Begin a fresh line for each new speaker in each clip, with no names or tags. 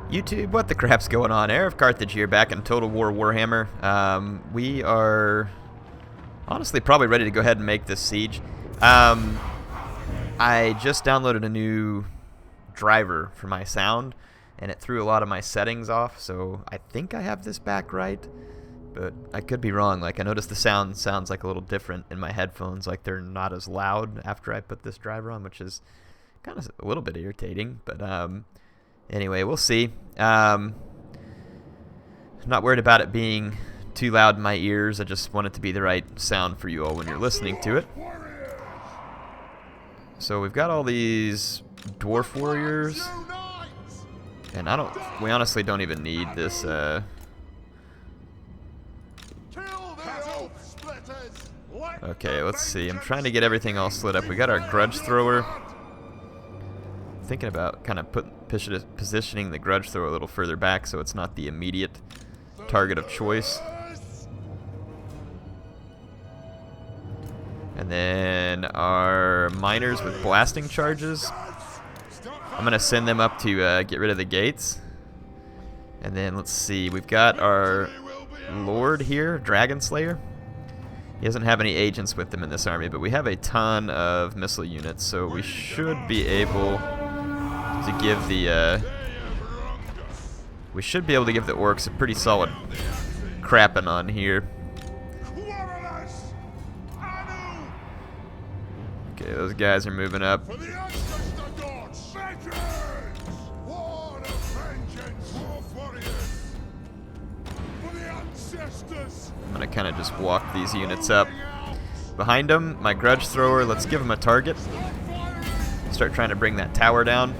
YouTube, what the crap's going on? HeirofCarthage here, back in Total War Warhammer. We are honestly probably ready to go ahead and make this siege. I just downloaded a new driver for my sound, and it threw a lot of my settings off, so I think I have this back right, but I could be wrong. Like, I noticed the sound sounds like a little different in my headphones, like they're not as loud after I put this driver on, which is kind of a little bit irritating, but anyway, we'll see. I'm not worried about it being too loud in my ears. I just want it to be the right sound for you all when you're listening to it. So we've got all these dwarf warriors, and we honestly don't even need this. Okay, let's see. I'm trying to get everything all split up. We got our grudge thrower. Thinking about kind of positioning the grudge thrower a little further back so it's not the immediate target of choice. And then our miners with blasting charges, I'm going to send them up to get rid of the gates. And then let's see, we've got our Lord here, Dragon Slayer. He doesn't have any agents with him in this army, but we have a ton of missile units, so we should be able to give the orcs a pretty solid crapping on here. Okay, those guys are moving up. I'm gonna kind of just walk these units up behind them. My grudge thrower, let's give him a target. Start trying to bring that tower down.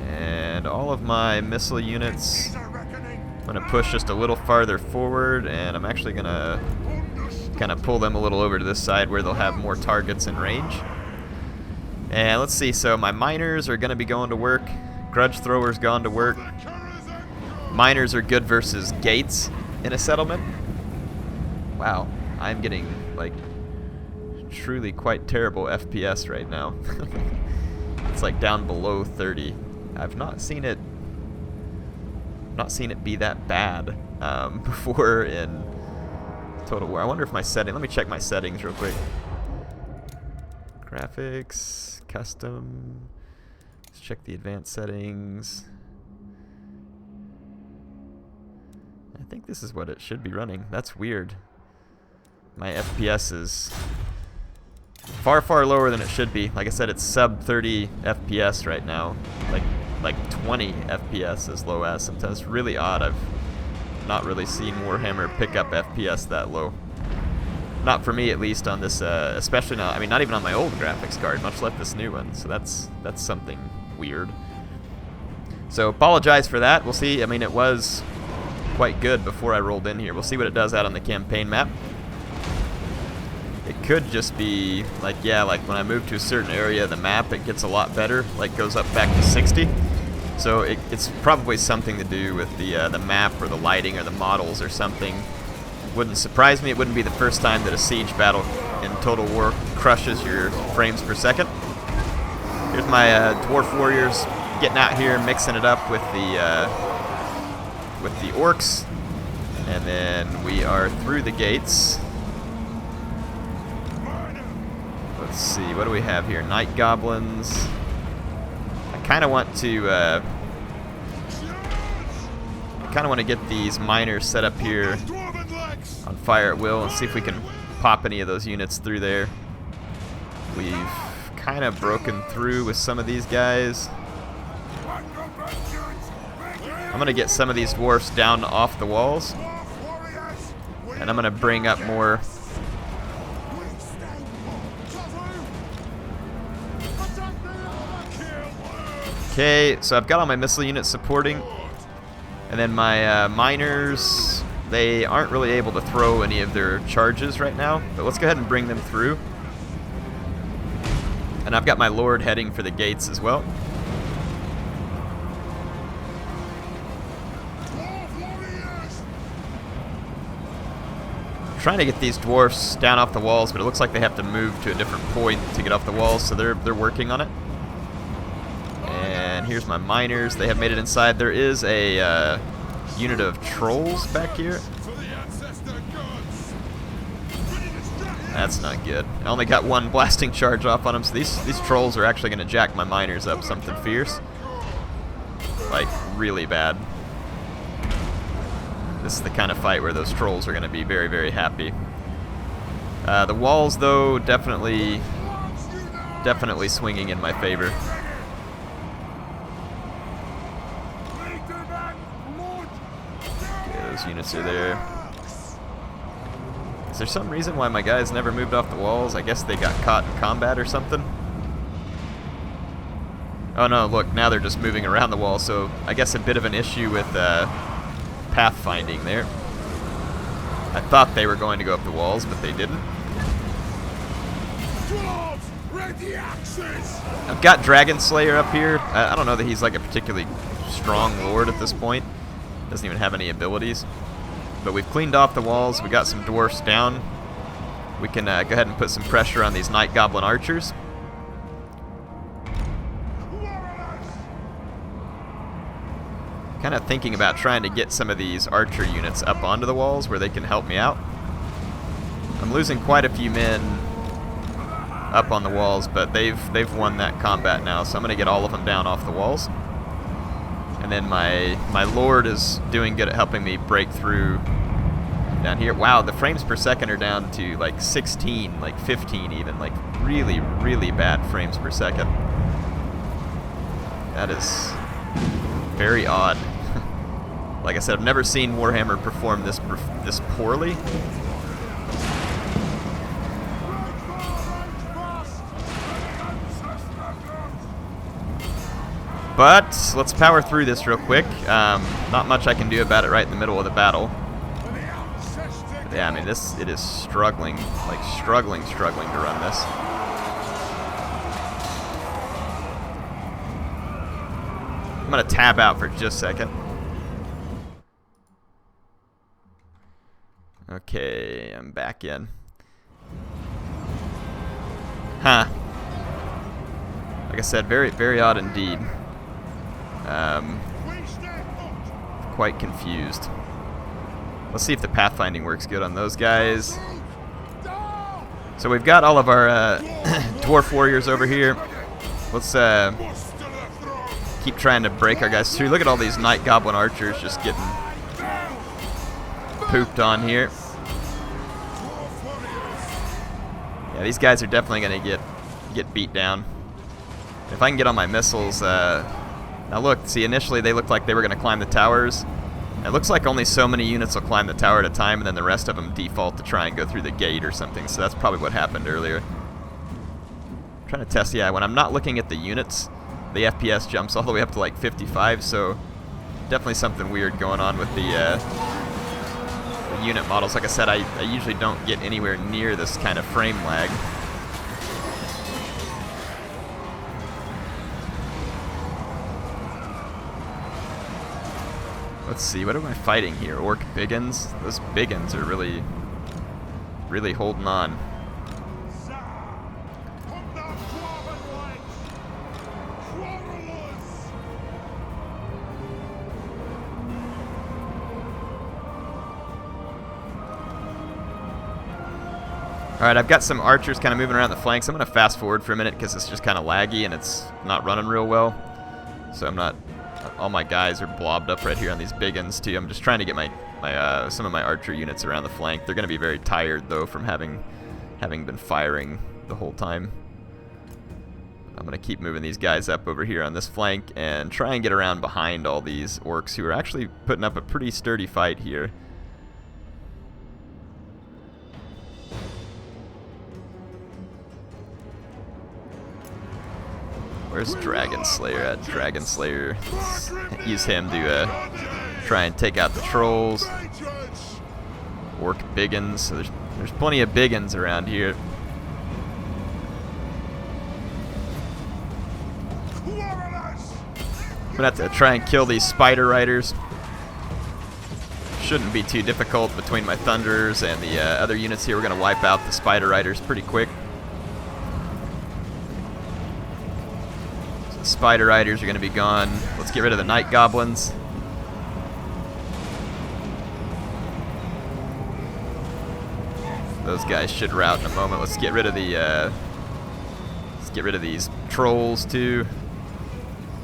And all of my missile units, I'm going to push just a little farther forward, and I'm actually going to kind of pull them a little over to this side where they'll have more targets in range. And let's see, so my miners are going to be going to work. Grudge thrower's gone to work. Miners are good versus gates in a settlement. Wow, I'm getting like truly quite terrible FPS right now. It's like down below 30. I've not seen it be that bad before in Total War. I wonder if my setting, let me check my settings real quick. Graphics, custom, let's check the advanced settings. I think this is what it should be running. That's weird. My FPS is far, far lower than it should be. Like I said, it's sub 30 FPS right now. Like 20 FPS is low as sometimes. It's really odd. I've not really seen Warhammer pick up FPS that low. Not for me, at least, on this, especially not, I mean, not even on my old graphics card, much less this new one. So that's something weird. So apologize for that. We'll see. I mean, it was quite good before I rolled in here. We'll see what it does out on the campaign map. It could just be like, yeah, like when I move to a certain area of the map, it gets a lot better, like goes up back to 60. So it's probably something to do with the map or the lighting or the models or something. Wouldn't surprise me. It wouldn't be the first time that a siege battle in Total War crushes your frames per second. Here's my dwarf warriors getting out here, mixing it up with the orcs, and then we are through the gates. Let's see, what do we have here? Night goblins. I kind of want to get these miners set up here on fire at will and see if we can pop any of those units through there. We've kind of broken through with some of these guys. I'm going to get some of these dwarfs down off the walls, and I'm going to bring up more. Okay, so I've got all my missile units supporting, and then my miners, they aren't really able to throw any of their charges right now, but let's go ahead and bring them through. And I've got my Lord heading for the gates as well. Trying to get these dwarfs down off the walls, but it looks like they have to move to a different point to get off the walls, so they're working on it. And And here's my miners. They have made it inside. There is a unit of trolls back here. That's not good. I only got one blasting charge off on them, so these trolls are actually going to jack my miners up something fierce. Like, really bad. This is the kind of fight where those trolls are going to be very, very happy. The walls, though, definitely swinging in my favor. Okay, those units are there. Is there some reason why my guys never moved off the walls? I guess they got caught in combat or something. Oh no, look, now they're just moving around the wall, so I guess a bit of an issue with pathfinding there. I thought they were going to go up the walls, but they didn't. I've got Dragon Slayer up here. I don't know that he's like a particularly strong lord at this point. Doesn't even have any abilities. But we've cleaned off the walls. We got some dwarfs down. We can go ahead and put some pressure on these Night Goblin archers. Kind of thinking about trying to get some of these archer units up onto the walls where they can help me out. I'm losing quite a few men up on the walls, but they've won that combat now, so I'm going to get all of them down off the walls. And then my lord is doing good at helping me break through down here. Wow, the frames per second are down to like 16, like 15 even, like really, really bad frames per second. That is very odd. Like I said, I've never seen Warhammer perform this poorly. But let's power through this real quick. Not much I can do about it right in the middle of the battle. But yeah, I mean, it is struggling, like struggling to run this. I'm gonna tab out for just a second. Okay, I'm back in. Huh. Like I said, very, very odd indeed. Quite confused. Let's see if the pathfinding works good on those guys. So we've got all of our dwarf warriors over here. Let's keep trying to break our guys through. Look at all these Night Goblin archers just getting pooped on here. Yeah, these guys are definitely going to get beat down. If I can get on my missiles, now look, see, initially they looked like they were going to climb the towers. It looks like only so many units will climb the tower at a time, and then the rest of them default to try and go through the gate or something. So that's probably what happened earlier. I'm trying to test, yeah, when I'm not looking at the units, the FPS jumps all the way up to like 55, so definitely something weird going on with the unit models. Like I said, I usually don't get anywhere near this kind of frame lag. Let's see, what am I fighting here? Orc Biggins? Those Biggins are really, really holding on. Alright, I've got some archers kind of moving around the flanks. I'm going to fast forward for a minute because it's just kind of laggy and it's not running real well. So I'm not... All my guys are blobbed up right here on these Biggins too. I'm just trying to get some of my archer units around the flank. They're going to be very tired though from having been firing the whole time. I'm going to keep moving these guys up over here on this flank and try and get around behind all these orcs who are actually putting up a pretty sturdy fight here. Where's Dragon Slayer at? Dragon Slayer. Use him to try and take out the trolls. Orc Biggins. So there's plenty of Biggins around here. I'm gonna have to try and kill these spider riders. Shouldn't be too difficult between my thunders and the other units here. We're gonna wipe out the spider riders pretty quick. spider riders are going to be gone. Let's get rid of the night goblins. Those guys should rout in a moment. Let's get rid of the these trolls too.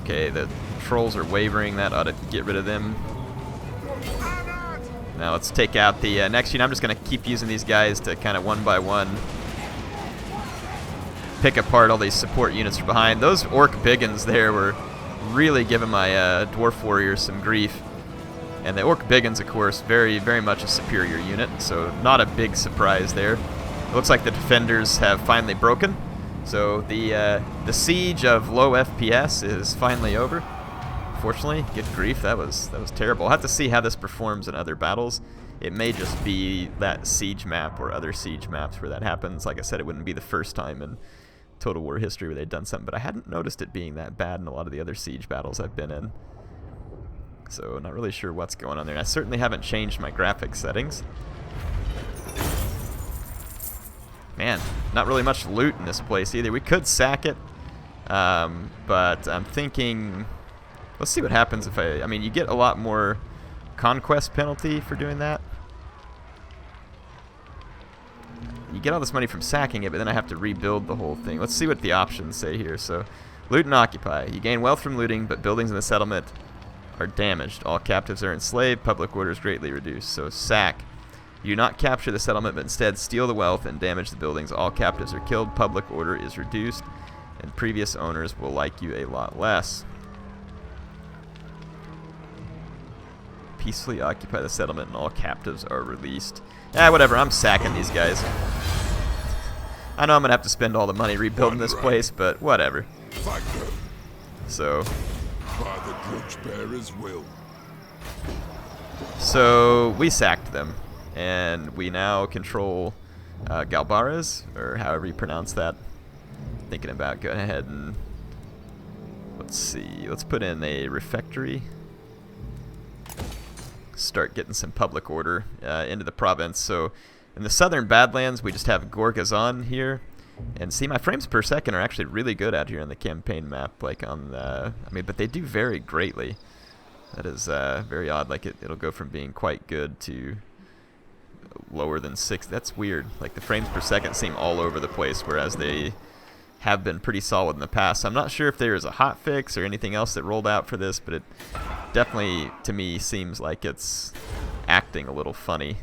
Okay, the trolls are wavering. That ought to get rid of them. Now let's take out the next unit. I'm just going to keep using these guys to kind of one by one pick apart all these support units from behind. Those orc biggins there were really giving my dwarf warriors some grief. And the orc biggins, of course, very, very much a superior unit, so not a big surprise there. It looks like the defenders have finally broken. So the siege of low FPS is finally over. Fortunately, good grief, that was terrible. I'll have to see how this performs in other battles. It may just be that siege map or other siege maps where that happens. Like I said, it wouldn't be the first time in Total War history where they'd done something, but I hadn't noticed it being that bad in a lot of the other siege battles I've been in. So not really sure what's going on there. And I certainly haven't changed my graphics settings. Man, not really much loot in this place either. We could sack it, but I'm thinking, let's see what happens if I mean, you get a lot more conquest penalty for doing that. You get all this money from sacking it, but then I have to rebuild the whole thing. Let's see what the options say here. So, loot and occupy. You gain wealth from looting, but buildings in the settlement are damaged. All captives are enslaved. Public order is greatly reduced. So, sack. You do not capture the settlement, but instead steal the wealth and damage the buildings. All captives are killed. Public order is reduced, and previous owners will like you a lot less. Peacefully occupy the settlement, and all captives are released. Whatever. I'm sacking these guys. I know I'm gonna have to spend all the money rebuilding this place, but whatever. So. So we sacked them, and we now control Galbaras, or however you pronounce that. Thinking about going ahead and let's see. Let's put in a refectory. Start getting some public order into the province. So in the southern Badlands, we just have Gorgazon here. And see, my frames per second are actually really good out here on the campaign map. Like on the, I mean, but they do vary greatly. That is very odd. Like it'll go from being quite good to lower than 6. That's weird. Like the frames per second seem all over the place, whereas they have been pretty solid in the past. So I'm not sure if there is a hot fix or anything else that rolled out for this, but it definitely, to me, seems like it's acting a little funny.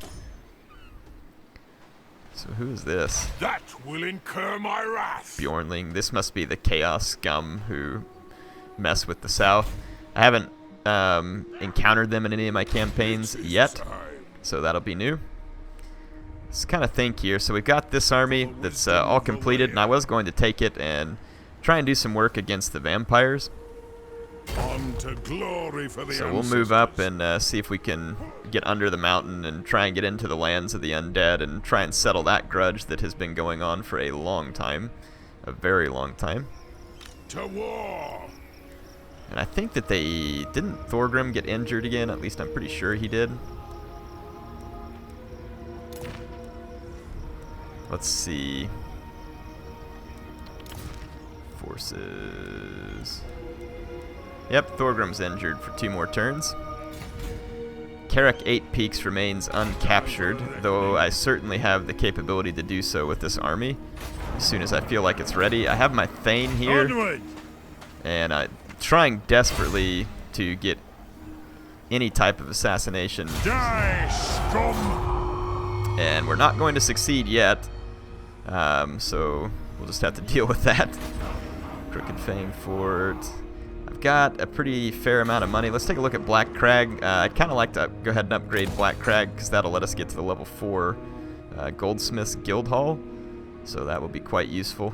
So who is this?
That will incur my wrath.
Bjornling. This must be the Chaos scum who mess with the South. I haven't encountered them in any of my campaigns yet, so that'll be new. Let's kind of think here. So we've got this army that's all completed, and I was going to take it and try and do some work against the vampires.
On to glory for the
So we'll move up and see if we can get under the mountain and try and get into the lands of the undead and try and settle that grudge that has been going on for a long time. A very long time.
To war.
And I think that they didn't Thorgrim get injured again. At least I'm pretty sure he did. Let's see. Forces. Yep, Thorgrim's injured for 2 more turns. Carrick 8 Peaks remains uncaptured, though I certainly have the capability to do so with this army as soon as I feel like it's ready. I have my Thane here,
Onward.
and I'm trying desperately to get any type of assassination.
Die, scum!
And we're not going to succeed yet, so we'll just have to deal with that. Crooked Fang Fort. I've got a pretty fair amount of money. Let's take a look at Black Crag. I'd kind of like to go ahead and upgrade Black Crag because that'll let us get to the level 4 Goldsmith's Guild Hall. So that will be quite useful.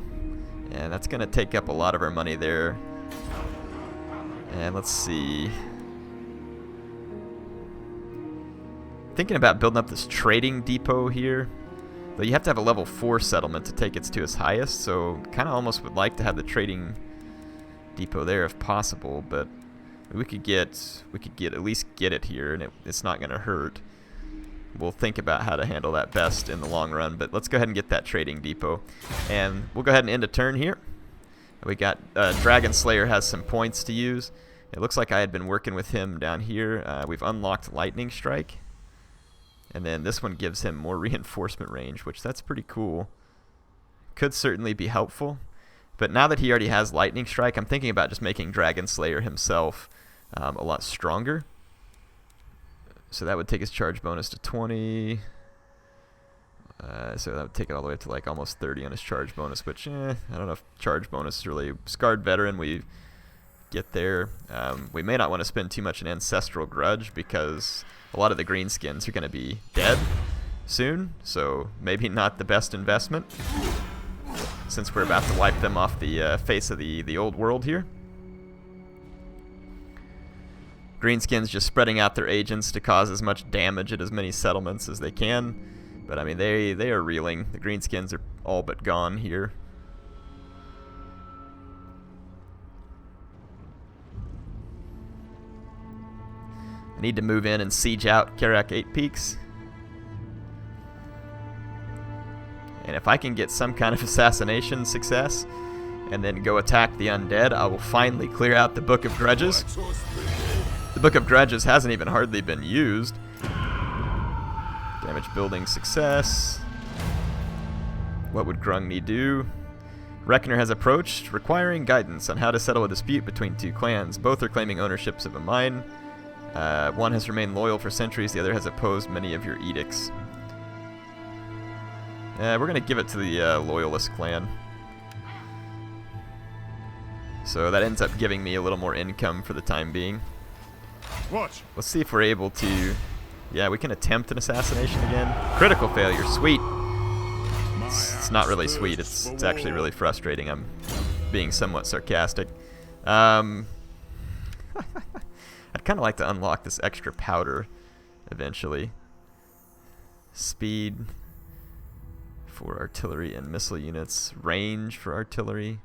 And that's going to take up a lot of our money there. And let's see. Thinking about building up this trading depot here. Though you have to have a level 4 settlement to take it to its highest. So kind of almost would like to have the trading depot there if possible, but we could at least get it here, and it's not going to hurt. We'll think about how to handle that best in the long run, but let's go ahead and get that trading depot, and we'll go ahead and end a turn here. We got Dragon Slayer has some points to use. It looks like I had been working with him down here. We've unlocked Lightning Strike. And then this one gives him more reinforcement range, which that's pretty cool. Could certainly be helpful. But now that he already has Lightning Strike, I'm thinking about just making Dragon Slayer himself a lot stronger. So that would take his charge bonus to 20. So that would take it all the way up to like almost 30 on his charge bonus, which I don't know if charge bonus is really Scarred Veteran. We get there. We may not want to spend too much in Ancestral Grudge because a lot of the Greenskins are going to be dead soon, so maybe not the best investment since we're about to wipe them off the face of the old world here. Greenskins just spreading out their agents to cause as much damage at as many settlements as they can. But I mean, they are reeling. The Greenskins are all but gone here. I need to move in and siege out Karak 8 Peaks. And if I can get some kind of assassination success and then go attack the undead, I will finally clear out the Book of Grudges. The Book of Grudges hasn't even hardly been used. Damage building success. What would Grungni do? Reckoner has approached, requiring guidance on how to settle a dispute between two clans. Both are claiming ownerships of a mine. One has remained loyal for centuries, the other has opposed many of your edicts. We're going to give it to the Loyalist clan. So that ends up giving me a little more income for the time being.
Watch.
Let's see if we're able to... Yeah, we can attempt an assassination again. Critical failure, sweet. It's not really sweet, it's actually really frustrating. I'm being somewhat sarcastic. I'd kind of like to unlock this extra powder eventually. Speed for artillery and missile units. Range for artillery.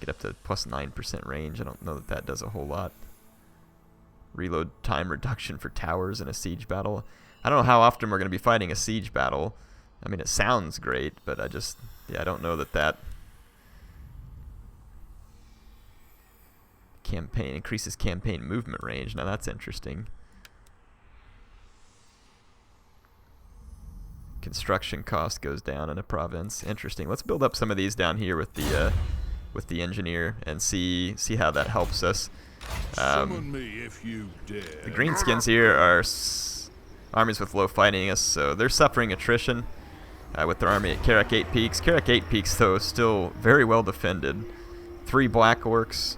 Get up to plus 9% range. I don't know that does a whole lot. Reload time reduction for towers in a siege battle. I don't know how often we're going to be fighting a siege battle. I mean, it sounds great, but I don't know that campaign increases campaign movement range. Now that's interesting. Construction cost goes down in a province. Interesting. Let's build up some of these down here with the engineer and see how that helps us.
Summon me if you dare.
The Greenskins here are armies with low fighting us, so they're suffering attrition with their army at Karak 8 Peaks. Karak 8 Peaks, though, is still very well defended. 3 Black Orcs,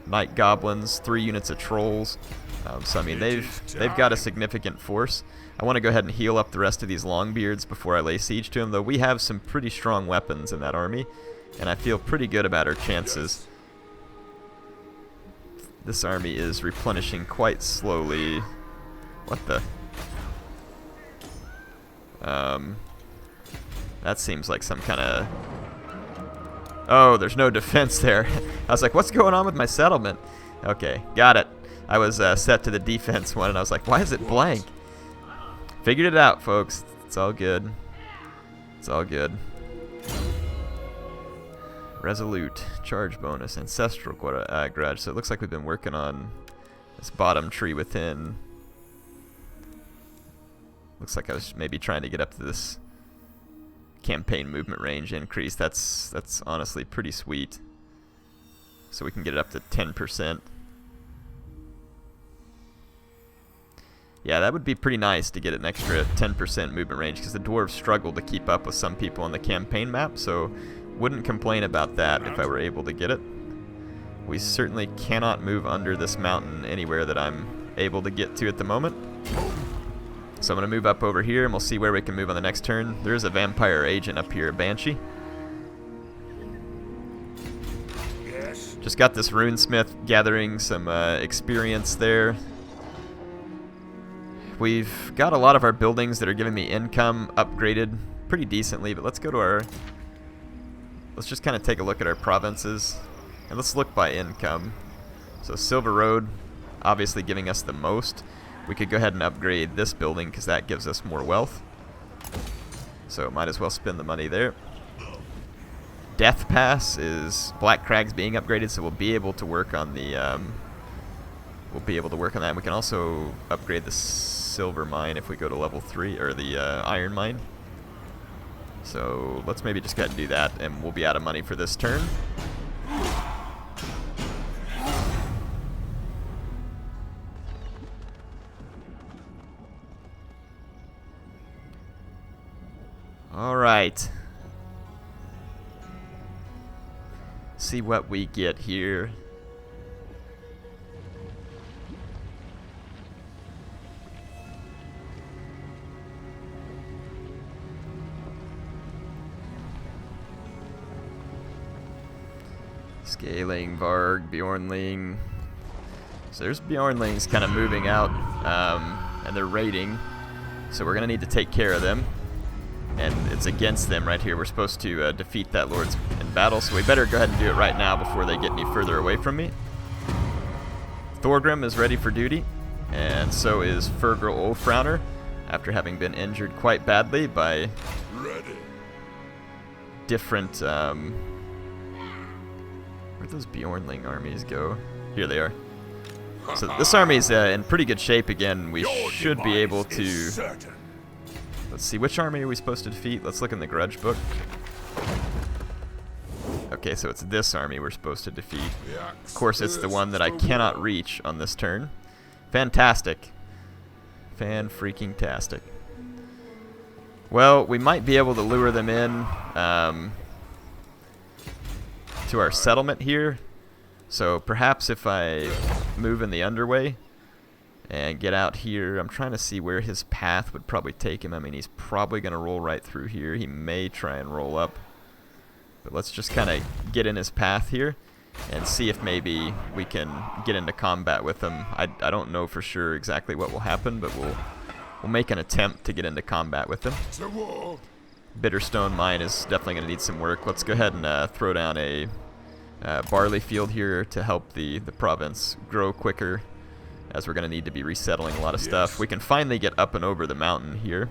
Night Goblins, 3 units of Trolls. So I mean, they've got a significant force. I want to go ahead and heal up the rest of these Longbeards before I lay siege to them, though we have some pretty strong weapons in that army, and I feel pretty good about our chances. This army is replenishing quite slowly. What the? That seems like some kind of... Oh, there's no defense there. I was like, what's going on with my settlement? Okay, got it. I was set to the defense one, and I was like, why is it blank? Figured it out, folks. It's all good. It's all good. Resolute, charge bonus, ancestral grudge. So it looks like we've been working on this bottom tree within. Looks like I was maybe trying to get up to this campaign movement range increase. That's honestly pretty sweet. So we can get it up to 10%. Yeah, that would be pretty nice to get an extra 10% movement range, because the dwarves struggle to keep up with some people on the campaign map, so wouldn't complain about that if I were able to get it. We certainly cannot move under this mountain anywhere that I'm able to get to at the moment. So I'm going to move up over here, and we'll see where we can move on the next turn. There is a vampire agent up here, a Banshee.
Yes.
Just got this runesmith gathering some experience there. We've got a lot of our buildings that are giving me income upgraded pretty decently, but let's go to our... Let's just kind of take a look at our provinces, and let's look by income. So Silver Road, obviously giving us the most. We could go ahead and upgrade this building because that gives us more wealth. So might as well spend the money there. Death Pass is Black Crag's being upgraded, so we'll be able to work on the that. We can also upgrade the silver mine if we go to level 3, or the iron mine. So let's maybe just go ahead and do that, and we'll be out of money for this turn. All right. See what we get here. Scaling, Varg, Bjornling. So there's Bjornlings kind of moving out, and they're raiding. So we're going to need to take care of them. And it's against them right here. We're supposed to defeat that lords in battle, so we better go ahead and do it right now before they get any further away from me. Thorgrim is ready for duty, and so is Fergal Ulfrowner, after having been injured quite badly by different... where'd those Bjornling armies go? Here they are. So this army's in pretty good shape again. We should be able to... Let's see, which army are we supposed to defeat? Let's look in the grudge book. Okay, so it's this army we're supposed to defeat. Of course, it's the one that I cannot reach on this turn. Fantastic. Fan-freaking-tastic. Well, we might be able to lure them in to our settlement here. So perhaps if I move in the underway and get out here, I'm trying to see where his path would probably take him. I mean, he's probably going to roll right through here. He may try and roll up. But let's just kind of get in his path here and see if maybe we can get into combat with him. I don't know for sure exactly what will happen, but we'll make an attempt to get into combat with him. Bitterstone Mine is definitely going to need some work. Let's go ahead and throw down a barley field here to help the province grow quicker, as we're going to need to be resettling a lot of stuff. We can finally get up and over the mountain here.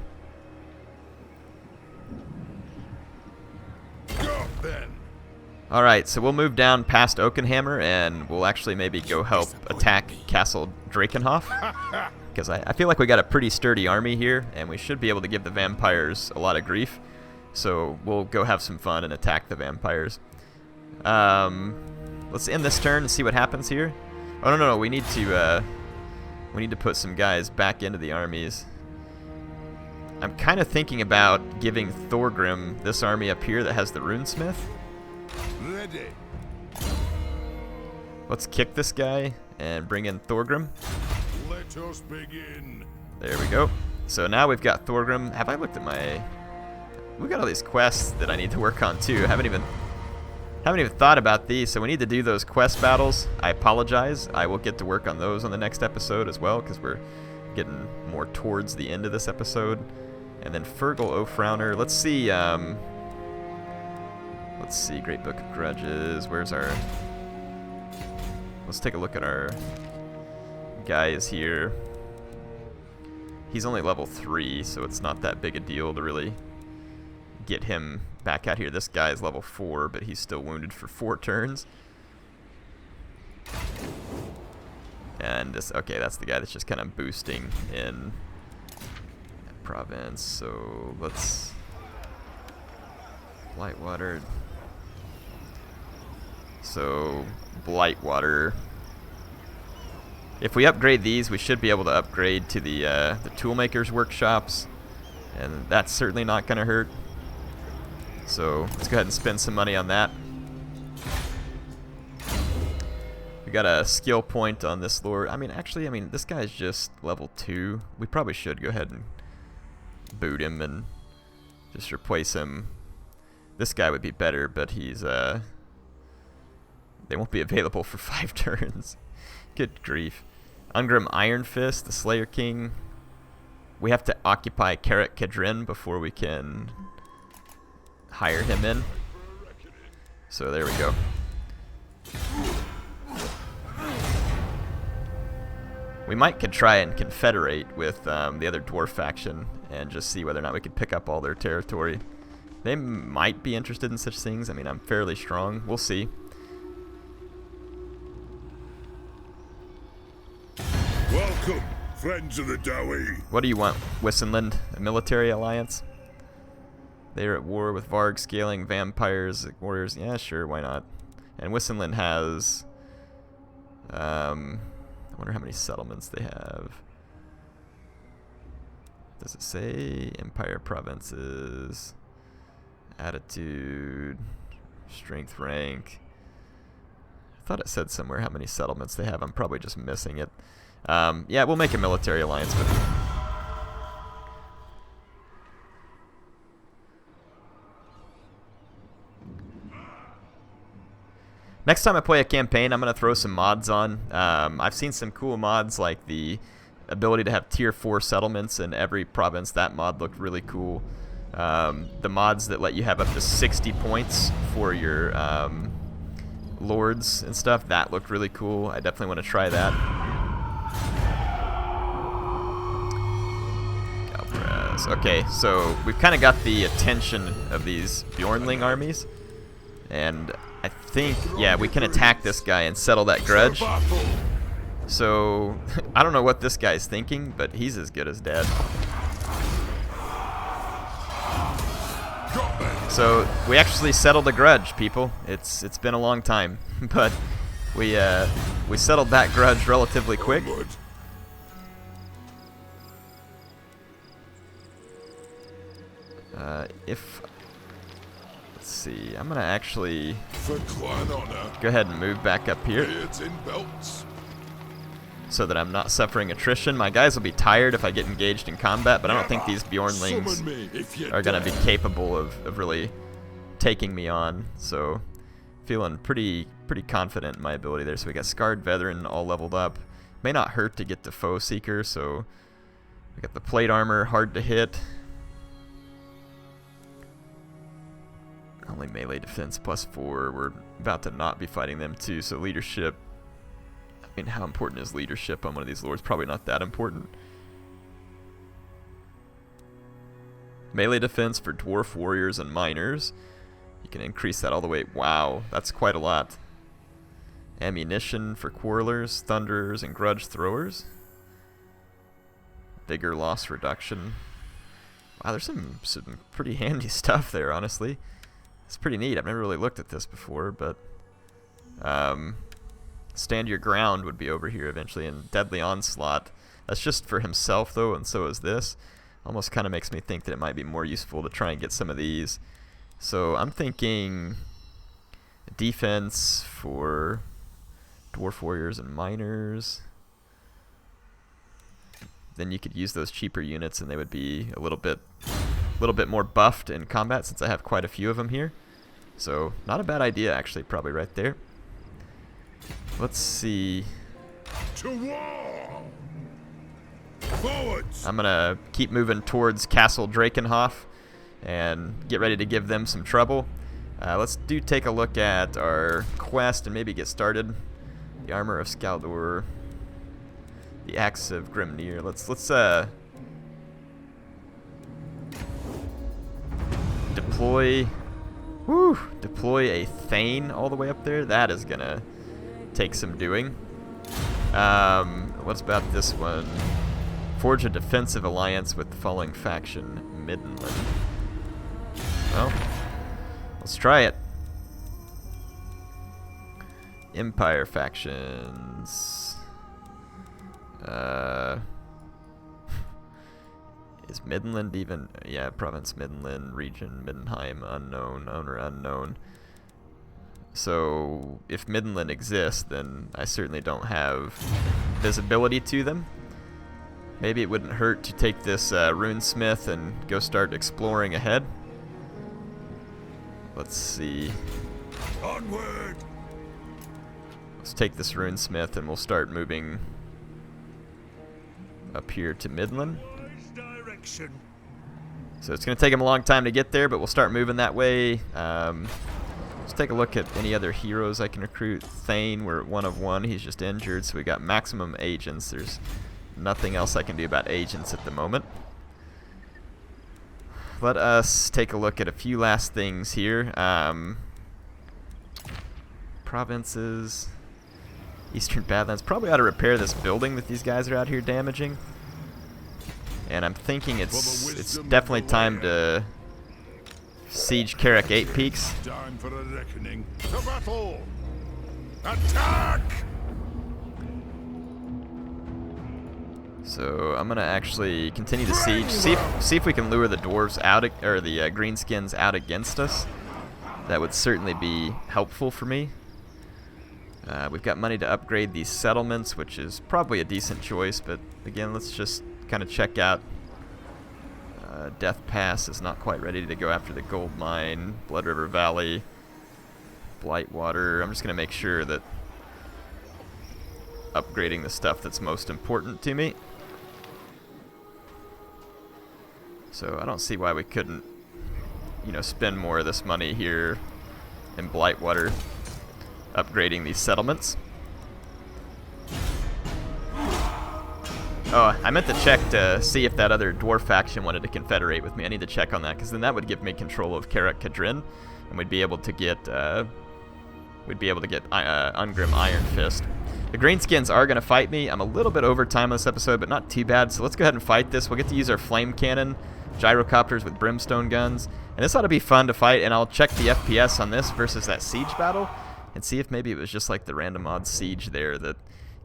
Alright, so we'll move down past Oakenhammer, and we'll actually maybe go help attack Castle Drakenhof, because I feel like we got a pretty sturdy army here, and we should be able to give the vampires a lot of grief. So we'll go have some fun and attack the vampires. Let's end this turn and see what happens here. Oh, no, we need to put some guys back into the armies. I'm kind of thinking about giving Thorgrim this army up here that has the runesmith.
Ready.
Let's kick this guy and bring in Thorgrim.
Let us begin.
There we go. So now we've got Thorgrim. Have I looked at my... We've got all these quests that I need to work on too. Haven't even thought about these, so we need to do those quest battles. I apologize. I will get to work on those on the next episode as well, because we're getting more towards the end of this episode. And then Fergal Ulfrowner. Let's see, Great Book of Grudges. Where's our... Let's take a look at our guys here. He's only level 3, so it's not that big a deal to really get him back out here. This guy is level 4, but he's still wounded for 4 turns. And this, okay, that's the guy that's just kind of boosting in that province. So let's Blightwater. So Blightwater. If we upgrade these, we should be able to upgrade to the toolmakers workshops, and that's certainly not going to hurt. So let's go ahead and spend some money on that. We got a skill point on this lord. Actually, this guy's just level 2. We probably should go ahead and boot him and just replace him. This guy would be better, but he's they won't be available for 5 turns. Good grief. Ungrim Iron Fist, the Slayer King. We have to occupy Karak Kadrin before we can hire him in. So there we go. We could try and confederate with the other dwarf faction and just see whether or not we could pick up all their territory. They might be interested in such things. I mean, I'm fairly strong. We'll see.
Welcome, friends of the Dowie.
What do you want, Wissenland? A military alliance? They are at war with Varg, scaling, vampires, warriors. Yeah, sure, why not? And Wissenland has... I wonder how many settlements they have. Does it say Empire provinces? Attitude, strength rank. I thought it said somewhere how many settlements they have. I'm probably just missing it. Yeah, we'll make a military alliance with them. Next time I play a campaign, I'm going to throw some mods on. I've seen some cool mods like the ability to have tier 4 settlements in every province. That mod looked really cool. The mods that let you have up to 60 points for your lords and stuff, that looked really cool. I definitely want to try that. Galbraith. Okay, so we've kind of got the attention of these Bjornling armies. And I think, yeah, we can attack this guy and settle that grudge. So, I don't know what this guy's thinking, but he's as good as dead. So, we actually settled a grudge, people. It's been a long time, but we settled that grudge relatively quick. Let's see, I'm gonna actually go ahead and move back up here so that I'm not suffering attrition. My guys will be tired if I get engaged in combat, but I don't think these Bjornlings are gonna be capable of really taking me on. So feeling pretty confident in my ability there. So we got Scarred Veteran all leveled up. May not hurt to get the Foe Seeker, so we got the plate armor, hard to hit. Only melee defense +4. We're about to not be fighting them too, so leadership. I mean, how important is leadership on one of these lords? Probably not that important. Melee defense for dwarf warriors and miners. You can increase that all the way. Wow, that's quite a lot. Ammunition for quarrelers, thunderers, and grudge throwers. Vigor loss reduction. Wow, there's some pretty handy stuff there, honestly. It's pretty neat. I've never really looked at this before, but stand your ground would be over here eventually, and deadly onslaught. That's just for himself though, and so is this. Almost kind of makes me think that it might be more useful to try and get some of these. So I'm thinking defense for dwarf warriors and miners. Then you could use those cheaper units, and they would be a little bit more buffed in combat since I have quite a few of them here. So not a bad idea actually, probably right there. Let's see.
To war! Forwards!
I'm gonna keep moving towards Castle Drakenhof and get ready to give them some trouble. Let's take a look at our quest and maybe get started. The Armor of Skaldor, the Axe of Grimnir. Let's deploy a Thane all the way up there. That is gonna take some doing. What's about this one? Forge a defensive alliance with the following faction, Midland. Well, let's try it. Empire factions. Is Midland even? Yeah, province Midland, region Middenheim, unknown, owner unknown. So if Midland exists, then I certainly don't have visibility to them. Maybe it wouldn't hurt to take this runesmith and go start exploring ahead. Let's see.
Onward!
Let's take this runesmith and we'll start moving up here to Midland. So it's going to take him a long time to get there, but we'll start moving that way. Let's take a look at any other heroes I can recruit. Thane, we're at 1 of 1. He's just injured, so we got maximum agents. There's nothing else I can do about agents at the moment. let us take a look at a few last things here. Provinces, Eastern Badlands. Probably ought to repair this building that these guys are out here damaging. And I'm thinking it's definitely time to siege Carrick 8 Peaks.
Time for a reckoning. To battle! Attack!
So I'm gonna actually continue to siege. See if we can lure the dwarves out, or the greenskins out against us. That would certainly be helpful for me. We've got money to upgrade these settlements, which is probably a decent choice. But again, let's just kind of check out. Death Pass is not quite ready to go after the gold mine. Blood River Valley, Blightwater. I'm just gonna make sure that upgrading the stuff that's most important to me. So I don't see why we couldn't, you know, spend more of this money here in Blightwater upgrading these settlements. Oh, I meant to check to see if that other dwarf faction wanted to confederate with me. I need to check on that, because then that would give me control of Carrick Cadrin, and we'd be able to get Ungrim Iron Fist. The Greenskins are going to fight me. I'm a little bit over time on this episode, but not too bad. So let's go ahead and fight this. We'll get to use our flame cannon, gyrocopters with brimstone guns. And this ought to be fun to fight, and I'll check the FPS on this versus that siege battle and see if maybe it was just like the random odds siege there that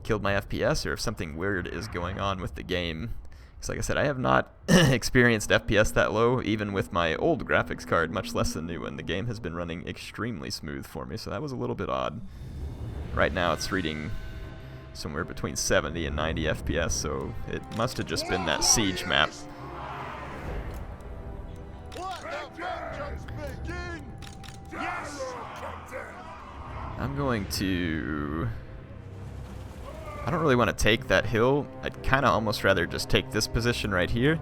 killed my FPS, or if something weird is going on with the game. Because like I said, I have not experienced FPS that low, even with my old graphics card, much less the new one. The game has been running extremely smooth for me, so that was a little bit odd. Right now it's reading somewhere between 70 and 90 FPS, so it must have just been that siege map. I'm going to... I don't really want to take that hill. I'd kind of almost rather just take this position right here.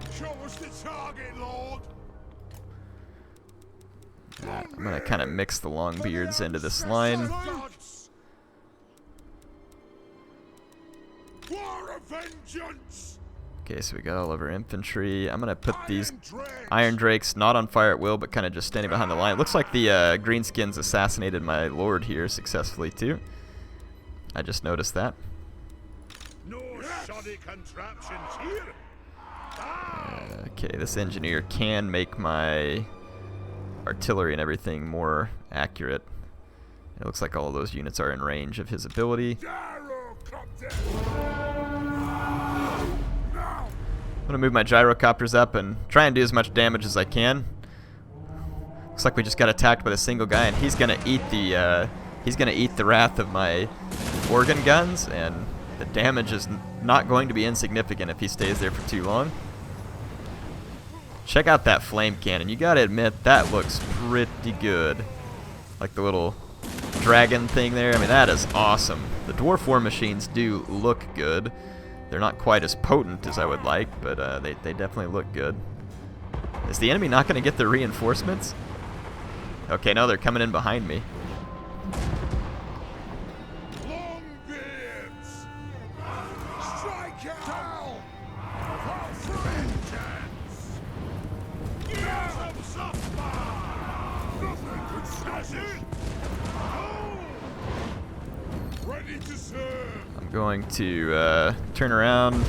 I'm going to kind of mix the Longbeards into this line. Okay, so we got all of our infantry. I'm going to put these Iron Drakes not on fire at will, but kind of just standing behind the line. It looks like the Greenskins assassinated my lord here successfully, too. I just noticed that.
No shoddy contraptions here.
Okay, this engineer can make my artillery and everything more accurate. It looks like all of those units are in range of his ability. I'm gonna move my gyrocopters up and try and do as much damage as I can. Looks like we just got attacked by a single guy, and he's gonna eat the wrath of my organ guns, and the damage is not going to be insignificant if he stays there for too long. Check out that flame cannon. You gotta admit, that looks pretty good. Like the little dragon thing there. I mean, that is awesome. The dwarf war machines do look good. They're not quite as potent as I would like, but they definitely look good. Is the enemy not going to get their reinforcements? Okay, no, they're coming in behind me.
Longbeards! Strike out! For vengeance! Nothing could stop it! Ready to serve!
I'm going to turn around.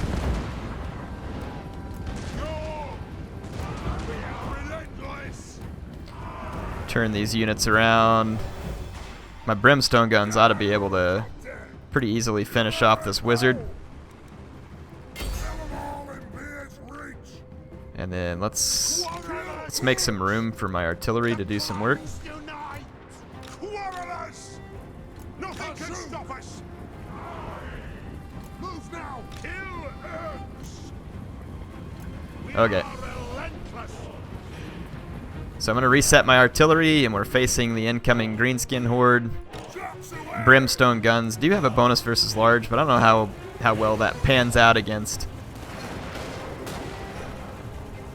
Turn these units around. My brimstone guns ought to be able to pretty easily finish off this wizard. And then let's make some room for my artillery to do some work.
Nothing can stop us! Move now! Kill Urks!
Okay. So I'm going to reset my artillery, and we're facing the incoming greenskin horde. Brimstone guns do have a bonus versus large, but I don't know how well that pans out against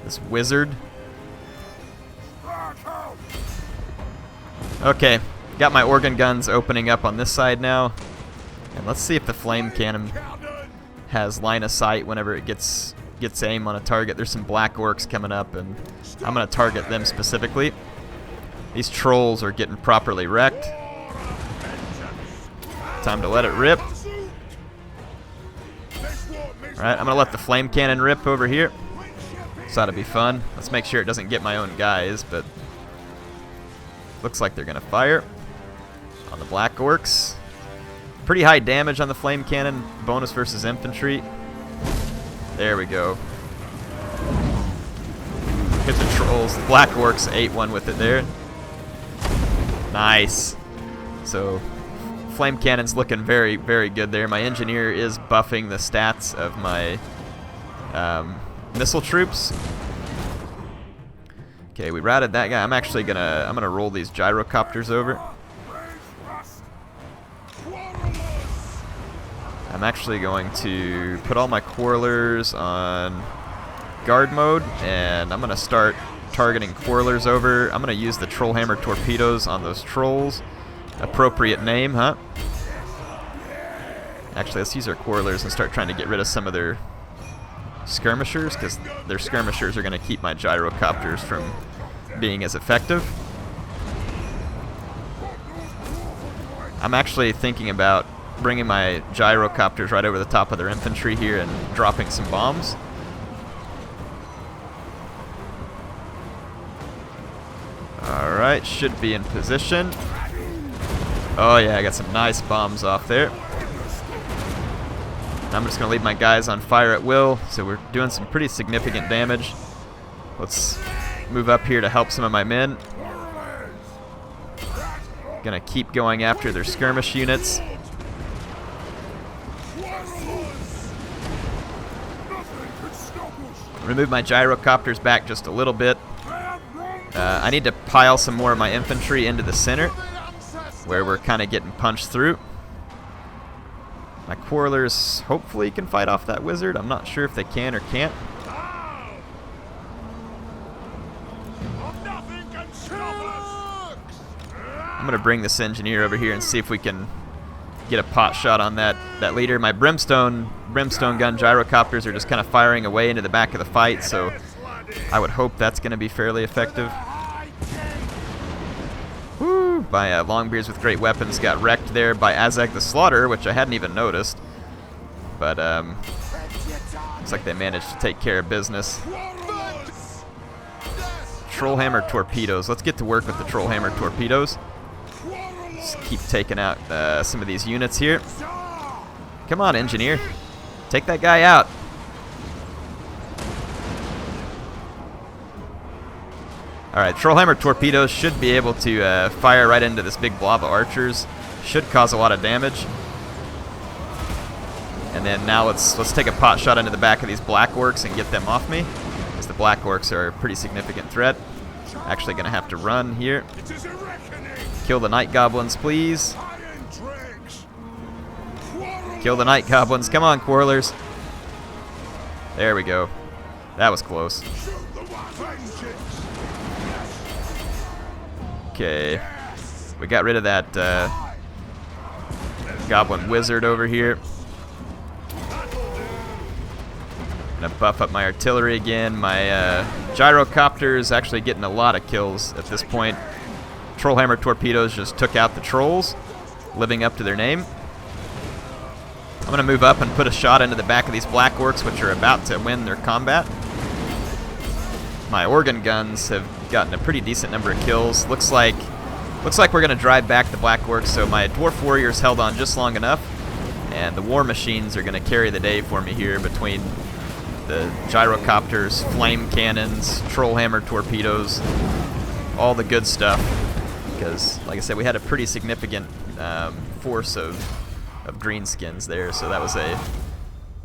this wizard. Okay, got my organ guns opening up on this side now. And let's see if the flame cannon has line of sight whenever it gets gets aim on a target. There's some black orcs coming up, and I'm going to target them specifically. These trolls are getting properly wrecked. Time to let it rip. Alright, I'm going to let the flame cannon rip over here. This ought to be fun. Let's make sure it doesn't get my own guys, but looks like they're going to fire on the black orcs. Pretty high damage on the flame cannon. Bonus versus infantry. There we go. Hit the trolls. The black orcs ate one with it there. Nice. So, flame cannon's looking very, very good there. My engineer is buffing the stats of my missile troops. Okay, we routed that guy. I'm gonna roll these gyrocopters over. I'm actually going to put all my quarrelers on guard mode, and I'm going to start targeting quarrelers over. I'm going to use the trollhammer torpedoes on those trolls. Appropriate name, huh? Actually, let's use our quarrelers and start trying to get rid of some of their skirmishers, because their skirmishers are going to keep my gyrocopters from being as effective. I'm actually thinking about bringing my gyrocopters right over the top of their infantry here and dropping some bombs. Alright, should be in position. Oh yeah, I got some nice bombs off there. I'm just going to leave my guys on fire at will, so we're doing some pretty significant damage. Let's move up here to help some of my men. Gonna keep going after their skirmish units. Remove my gyrocopters back just a little bit. I need to pile some more of my infantry into the center, where we're kind of getting punched through. My quarrelers hopefully can fight off that wizard. I'm not sure if they can or can't. I'm going to bring this engineer over here and see if we can get a pot shot on that leader. My brimstone gun gyrocopters are just kind of firing away into the back of the fight, so I would hope that's going to be fairly effective. Woo! My longbeards with great weapons got wrecked there by Azag the Slaughter, which I hadn't even noticed. But looks like they managed to take care of business. Trollhammer torpedoes. Let's get to work with the trollhammer torpedoes. Just keep taking out some of these units here. Come on, engineer. Take that guy out. Alright, trollhammer torpedoes should be able to fire right into this big blob of archers. Should cause a lot of damage. And then now let's take a pot shot into the back of these black orcs and get them off me, because the black orcs are a pretty significant threat. Actually going to have to run here. Kill the night goblins, please. Kill the night goblins. Come on, quarrelers. There we go. That was close. Okay. We got rid of that goblin wizard over here. Gonna buff up my artillery again. My gyrocopters actually getting a lot of kills at this point. Trollhammer torpedoes just took out the trolls, living up to their name. I'm gonna move up and put a shot into the back of these black orcs, which are about to win their combat. My organ guns have gotten a pretty decent number of kills. Looks like we're gonna drive back the black orcs. So my dwarf warriors held on just long enough, and the war machines are gonna carry the day for me here between the gyrocopters, flame cannons, trollhammer torpedoes, all the good stuff. Because, like I said, we had a pretty significant force of greenskins there, so that was a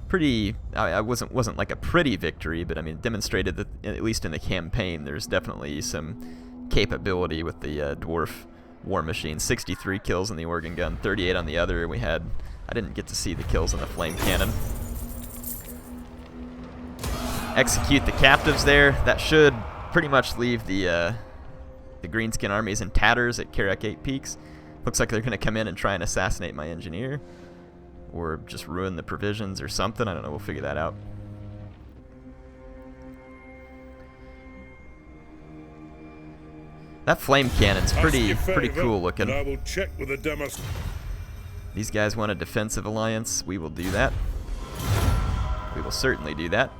pretty. I wasn't like a pretty victory, but I mean, it demonstrated that at least in the campaign, there's definitely some capability with the dwarf war machine. 63 kills in the organ gun, 38 on the other. I didn't get to see the kills on the flame cannon. Execute the captives there. That should pretty much leave the greenskin armies in tatters at Karak 8 Peaks. Looks like they're going to come in and try and assassinate my engineer, or just ruin the provisions or something. I don't know. We'll figure that out. That flame cannon's pretty cool looking.
I will check with the demos.
These guys want a defensive alliance. We will do that. We will certainly do that.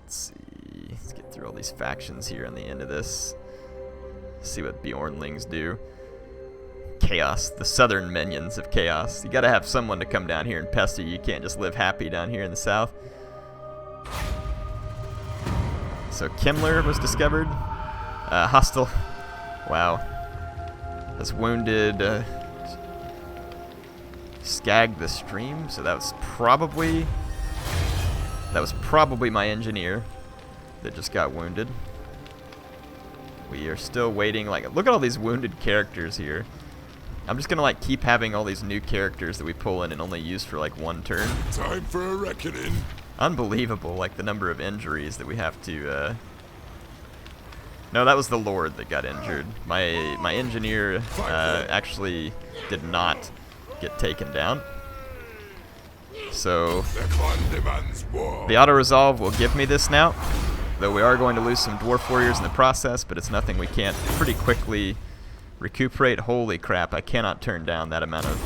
Let's see. Let's get through all these factions here on the end of this. See what Bjornlings do. Chaos. The southern minions of chaos. You gotta have someone to come down here and pester you. You can't just live happy down here in the south. So Kimmler was discovered. Hostile. Wow. Has wounded Skag the Stream. So that was probably my engineer that just got wounded. We are still waiting. Like, look at all these wounded characters here. I'm just gonna like keep having all these new characters that we pull in and only use for like one turn.
Time for a reckoning.
Unbelievable, like the number of injuries that we have to. No, that was the Lord that got injured. My engineer actually did not get taken down. So the auto resolve will give me this now. Though we are going to lose some dwarf warriors in the process, but it's nothing we can't pretty quickly recuperate. Holy crap, I cannot turn down that amount of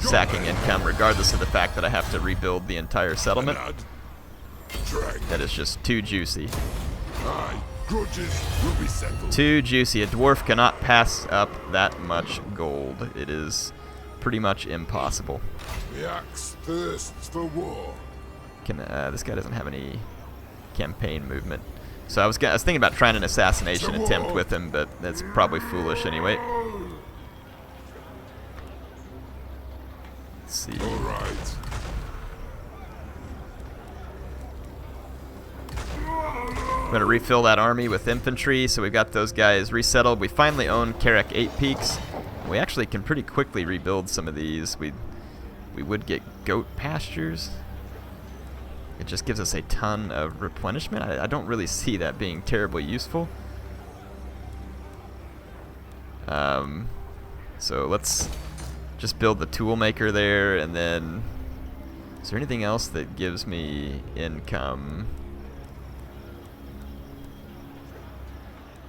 sacking income, regardless of the fact that I have to rebuild the entire settlement. That is just too juicy. Too juicy. A dwarf cannot pass up that much gold. It is pretty much impossible.
The axe thirsts for war.
This guy doesn't have any campaign movement. So I was thinking about trying an assassination attempt with him, but that's probably foolish anyway. Let's see.
All right.
I'm going to refill that army with infantry, so we've got those guys resettled. We finally own Carrack 8 Peaks. We actually can pretty quickly rebuild some of these. We would get goat pastures. It just gives us a ton of replenishment. I don't really see that being terribly useful. So let's just build the tool maker there, and then is there anything else that gives me income?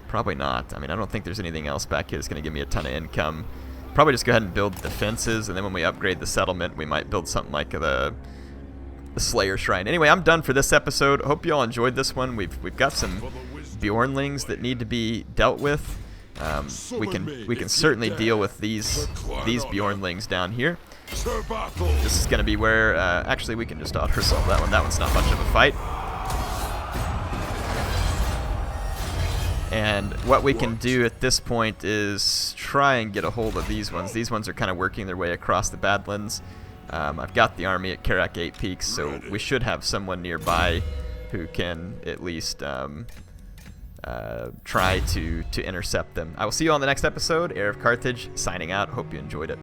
Probably not. I mean, I don't think there's anything else back here that's going to give me a ton of income. Probably just go ahead and build defenses, and then when we upgrade the settlement, we might build something like the Slayer Shrine. Anyway, I'm done for this episode. Hope you all enjoyed this one. We've got some Bjornlings that need to be dealt with. We can certainly deal with these Bjornlings down here. This is going to be where actually we can just auto-resolve that one. That one's not much of a fight. And what we can do at this point is try and get a hold of these ones. These ones are kind of working their way across the Badlands. I've got the army at Carrack 8 Peaks, so we should have someone nearby who can at least try to intercept them. I will see you on the next episode. HeirofCarthage signing out. Hope you enjoyed it.